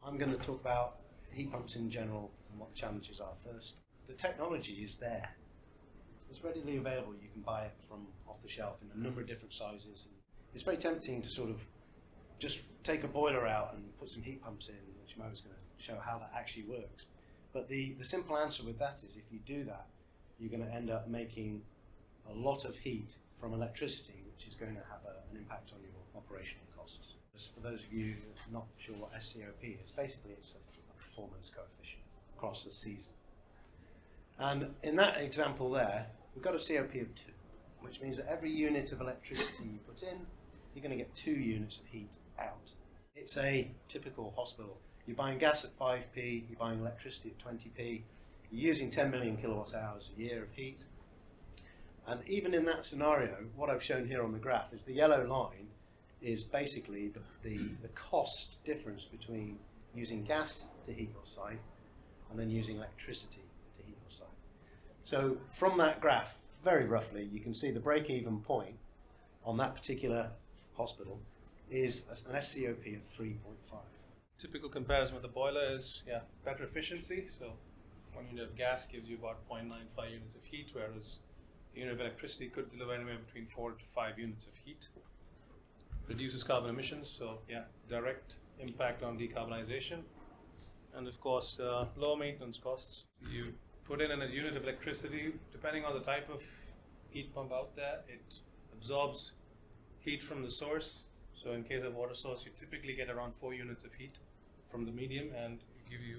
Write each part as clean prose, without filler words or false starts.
I'm going to talk about heat pumps in general and what the challenges are first. The technology is there. It's readily available. You can buy it from off the shelf in a number of different sizes. And it's very tempting to sort of just take a boiler out and put some heat pumps in, which Mo is going to show how that actually works. But the simple answer with that is if you do that, you're going to end up making a lot of heat from electricity, which is going to have an impact on your operational costs. Just for those of you not sure what SCOP is, basically it's a performance coefficient across the season. And in that example there, we've got a COP of 2, which means that every unit of electricity you put in, you're going to get 2 units of heat out. It's a typical hospital. You're buying gas at 5p, you're buying electricity at 20p, you're using 10 million kilowatt hours a year of heat. And even in that scenario, what I've shown here on the graph is the yellow line is basically the cost difference between using gas to heat your site and then using electricity to heat your site. So from that graph, very roughly, you can see the break-even point on that particular hospital is an SCOP of 3.5. Typical comparison with the boiler is better efficiency. So 1 unit of gas gives you about 0.95 units of heat, whereas a unit of electricity could deliver anywhere between 4 to 5 units of heat. Reduces carbon emissions, so direct impact on decarbonization. And of course, low maintenance costs. You put in a unit of electricity, depending on the type of heat pump out there, it absorbs heat from the source. So in case of water source, you typically get around 4 units of heat from the medium and give you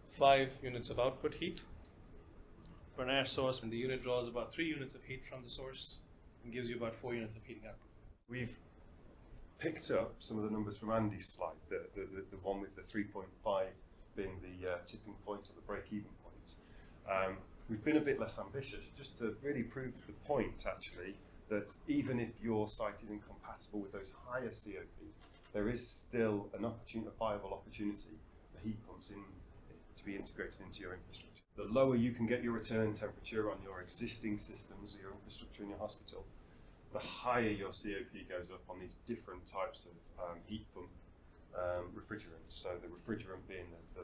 5 units of output heat. For an air source, and the unit draws about 3 units of heat from the source and gives you about 4 units of heating output. We've picked up some of the numbers from Andy's slide, the one with the 3.5 being the tipping point or the break-even point. We've been a bit less ambitious, just to really prove the point, actually, that even if your site is incompatible with those higher COPs, there is still a viable opportunity for heat pumps to be integrated into your infrastructure. The lower you can get your return temperature on your existing systems or your infrastructure in your hospital, the higher your COP goes up on these different types of heat pump refrigerants. So the refrigerant being the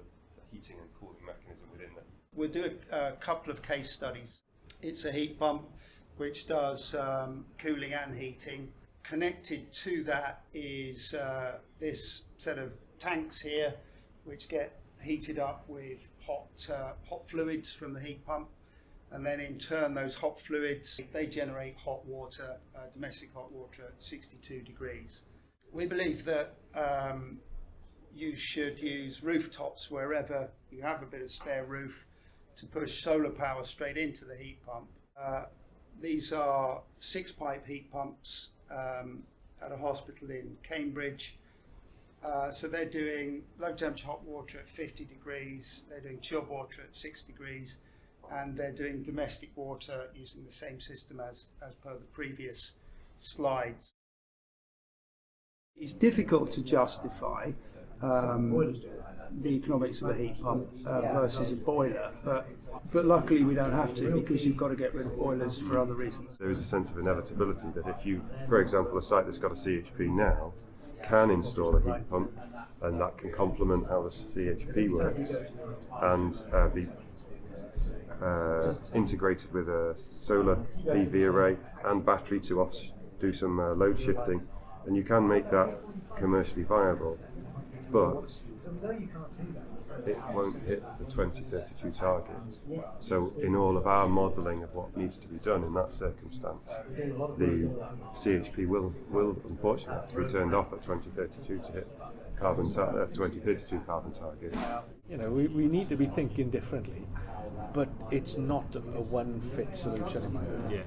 heating and cooling mechanism within them. We'll do a couple of case studies. It's a heat pump which does cooling and heating. Connected to that is this set of tanks here, which get heated up with hot fluids from the heat pump, and then in turn those hot fluids, they generate hot water, domestic hot water at 62 degrees. We believe that you should use rooftops wherever you have a bit of spare roof to push solar power straight into the heat pump. These are 6-pipe heat pumps at a hospital in Cambridge. So they're doing low temperature hot water at 50 degrees, they're doing chilled water at 6 degrees, and they're doing domestic water using the same system as per the previous slides. It's difficult to justify the economics of a heat pump versus a boiler, but luckily we don't have to, because you've got to get rid of boilers for other reasons. There is a sense of inevitability that if you, for example, a site that's got a CHP now can install a heat pump, and that can complement how the CHP works and be integrated with a solar PV array and battery to do some load shifting, and you can make that commercially viable, but it won't hit the 2032 target. So in all of our modelling of what needs to be done in that circumstance, the CHP will unfortunately have to be turned off at 2032 to hit 2032 carbon target. You know, we need to be thinking differently, but it's not a one-fit solution in my opinion. Yeah.